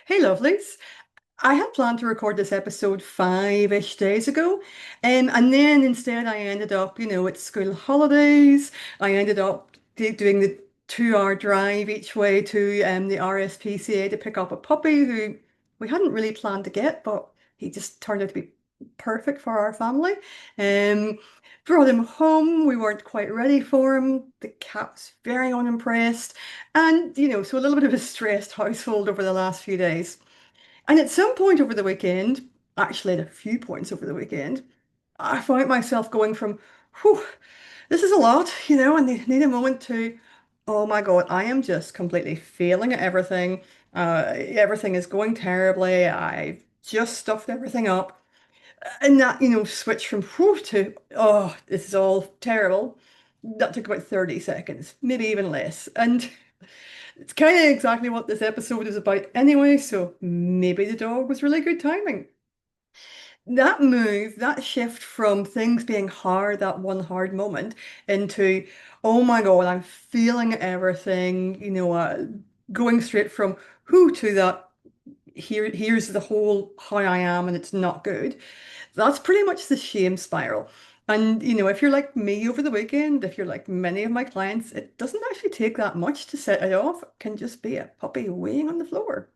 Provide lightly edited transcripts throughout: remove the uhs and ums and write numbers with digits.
Hey, lovelies. I had planned to record this episode 5-ish days ago, and then instead I ended up, it's school holidays. I ended up doing the 2-hour drive each way to the RSPCA to pick up a puppy who we hadn't really planned to get, but he just turned out to be perfect for our family. Um, Brought him home. We weren't quite ready for him. The cat was very unimpressed, and so a little bit of a stressed household over the last few days. And at some point over the weekend, actually at a few points over the weekend, I found myself going from, whew, this is a lot, and they need a moment to, oh my God, I am just completely failing at everything. Everything is going terribly. I've just stuffed everything up. And that, switch from whew to, oh, this is all terrible. That took about 30 seconds, maybe even less. And it's kind of exactly what this episode is about anyway, so maybe the dog was really good timing. That move, that shift from things being hard, that one hard moment, into, oh my God, I'm feeling everything, going straight from who to that, here's the whole how I am and it's not good. That's pretty much the shame spiral. And if you're like me over the weekend, if you're like many of my clients, it doesn't actually take that much to set it off. It can just be a puppy weighing on the floor.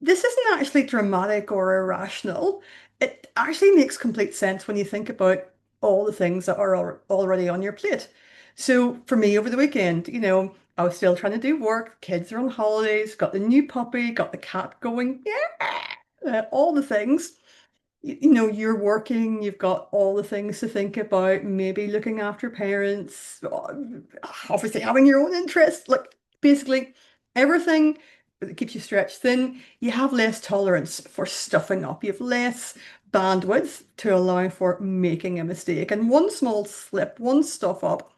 This isn't actually dramatic or irrational. It actually makes complete sense when you think about all the things that are already on your plate. So for me over the weekend, I was still trying to do work, kids are on holidays, got the new puppy, got the cat going, yeah, all the things. You're working, you've got all the things to think about, maybe looking after parents, obviously having your own interests, like basically everything that keeps you stretched thin. You have less tolerance for stuffing up. You have less bandwidth to allow for making a mistake. And one small slip, one stuff up,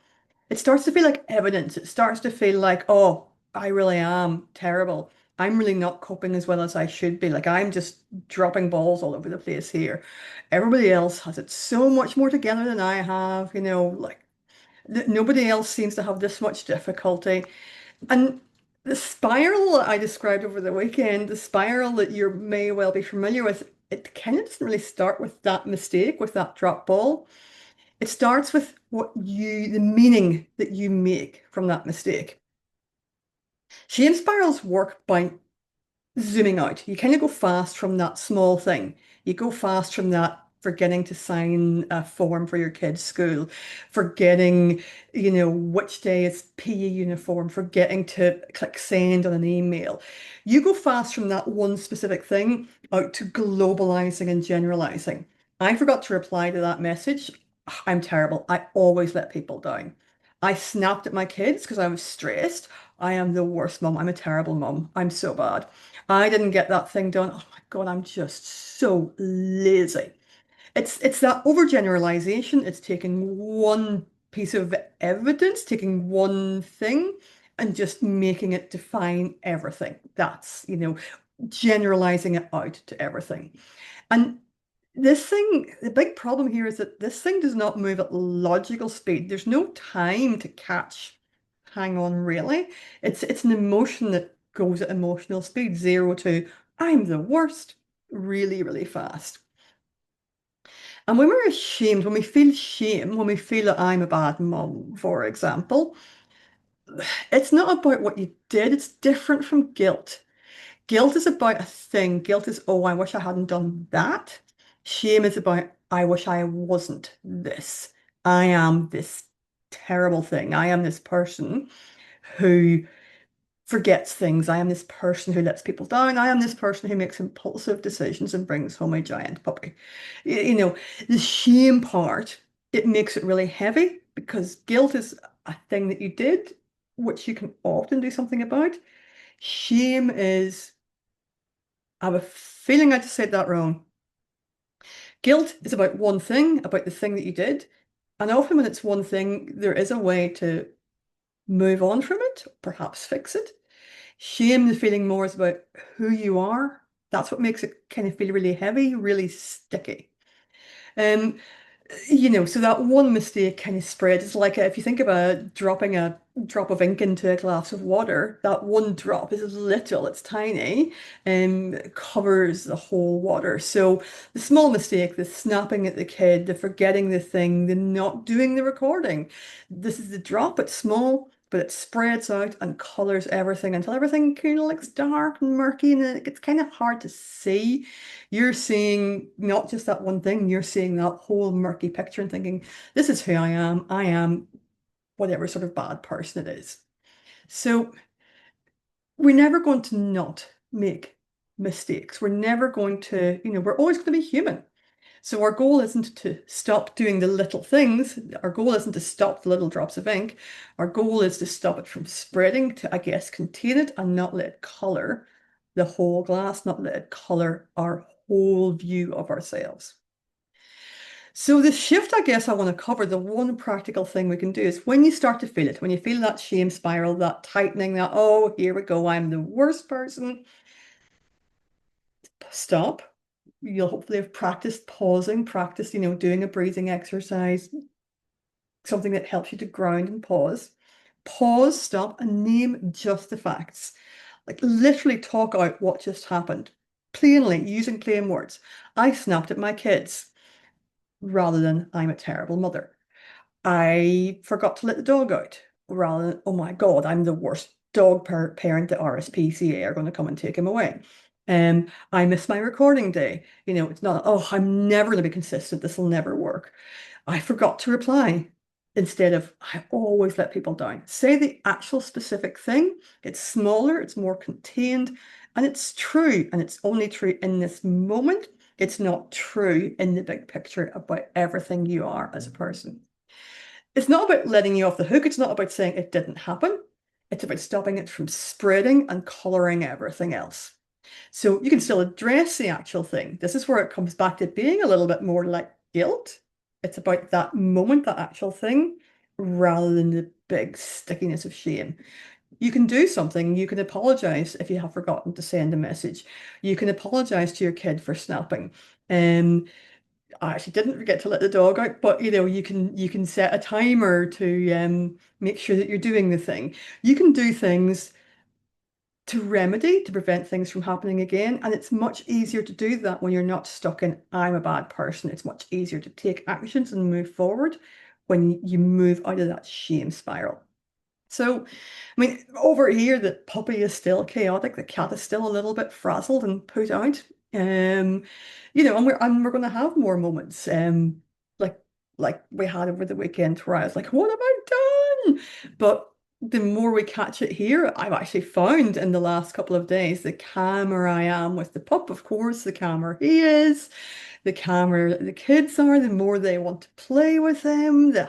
it starts to feel like evidence. It starts to feel like, oh, I really am terrible. I'm really not coping as well as I should be. Like I'm just dropping balls all over the place here. Everybody else has it so much more together than I have, like nobody else seems to have this much difficulty. And the spiral that I described over the weekend, the spiral that you may well be familiar with, it kind of doesn't really start with that mistake, with that drop ball. It starts with the meaning that you make from that mistake. Shame spirals work by zooming out. You kind of go fast from that small thing. You go fast from that forgetting to sign a form for your kid's school, forgetting, which day is PE uniform, forgetting to click send on an email. You go fast from that one specific thing out to globalizing and generalizing. I forgot to reply to that message. I'm terrible. I always let people down. I snapped at my kids because I was stressed. I am the worst mom. I'm a terrible mom. I'm so bad. I didn't get that thing done. Oh my God, I'm just so lazy. It's that overgeneralization. It's taking one piece of evidence, taking one thing, and just making it define everything. That's, generalizing it out to everything. And this thing, the big problem here is that this thing does not move at logical speed. There's no time to catch, hang on, really. It's an emotion that goes at emotional speed, 0 to I'm the worst, really, really fast. And when we're ashamed, when we feel shame, when we feel that I'm a bad mom, for example, it's not about what you did, it's different from guilt. Guilt is about a thing. Guilt is, oh, I wish I hadn't done that. Shame is about, I wish I wasn't this. I am this terrible thing. I am this person who forgets things. I am this person who lets people down. I am this person who makes impulsive decisions and brings home a giant puppy. The shame part, it makes it really heavy because guilt is a thing that you did, which you can often do something about. Shame is, I have a feeling I just said that wrong. Guilt is about one thing, about the thing that you did. And often when it's one thing, there is a way to move on from it, perhaps fix it. Shame, the feeling more is about who you are. That's what makes it kind of feel really heavy, really sticky. Um, So that one mistake kind of spreads. It's like if you think about dropping a drop of ink into a glass of water, that one drop is little, it's tiny, and it covers the whole water. So the small mistake, the snapping at the kid, the forgetting the thing, the not doing the recording, this is the drop, it's small, but it spreads out and colors everything until everything kind of looks dark and murky and it gets kind of hard to see. You're seeing not just that one thing, you're seeing that whole murky picture and thinking, this is who I am. I am whatever sort of bad person it is. So we're never going to not make mistakes. We're never going to, we're always going to be human. So our goal isn't to stop doing the little things. Our goal isn't to stop the little drops of ink. Our goal is to stop it from spreading, to, I guess, contain it and not let it color the whole glass, not let it color our whole view of ourselves. So the shift, I guess I want to cover, the one practical thing we can do is when you start to feel it, when you feel that shame spiral, that tightening, that, oh, here we go, I'm the worst person, stop. You'll hopefully have practiced pausing, practiced, doing a breathing exercise, something that helps you to ground and pause. Pause, stop, and name just the facts. Like literally talk out what just happened. Plainly, using plain words. I snapped at my kids rather than I'm a terrible mother. I forgot to let the dog out rather than, oh my God, I'm the worst dog parent. The RSPCA are going to come and take him away. I missed my recording day. It's not, oh, I'm never going to be consistent. This will never work. I forgot to reply instead of I always let people down. Say the actual specific thing. It's smaller, it's more contained, and it's true. And it's only true in this moment. It's not true in the big picture about everything you are as a person. It's not about letting you off the hook. It's not about saying it didn't happen. It's about stopping it from spreading and coloring everything else. So you can still address the actual thing. This is where it comes back to being a little bit more like guilt. It's about that moment, that actual thing, rather than the big stickiness of shame. You can do something. You can apologize if you have forgotten to send a message. You can apologize to your kid for snapping. Um, I actually didn't forget to let the dog out, but you can set a timer to make sure that you're doing the thing. You can do things to remedy, to prevent things from happening again. And it's much easier to do that when you're not stuck in, I'm a bad person. It's much easier to take actions and move forward when you move out of that shame spiral. So, I mean, over here, the puppy is still chaotic. The cat is still a little bit frazzled and put out. Um, and we're going to have more moments, like like we had over the weekend, where I was like, "What have I done?" But the more we catch it here, I've actually found in the last couple of days, the calmer I am with the pup, of course, the calmer he is, the calmer the kids are, the more they want to play with him, the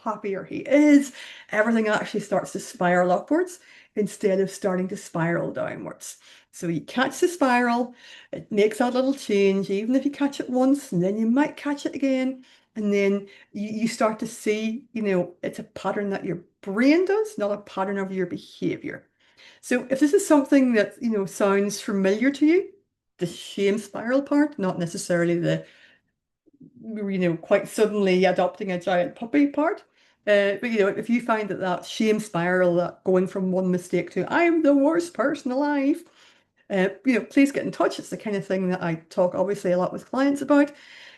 happier he is. Everything actually starts to spiral upwards instead of starting to spiral downwards. So you catch the spiral, it makes that little change, even if you catch it once, and then you might catch it again. And then you start to see, it's a pattern that your brain does, not a pattern of your behavior. So if this is something that, sounds familiar to you, the shame spiral part, not necessarily the quite suddenly adopting a giant puppy part. But if you find that shame spiral, that going from one mistake to I'm the worst person alive, please get in touch. It's the kind of thing that I talk obviously a lot with clients about,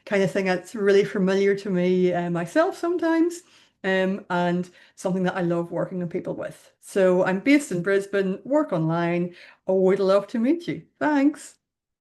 kind of thing that's really familiar to me myself sometimes, and something that I love working with people with. So I'm based in Brisbane, work online. I would love to meet you. Thanks.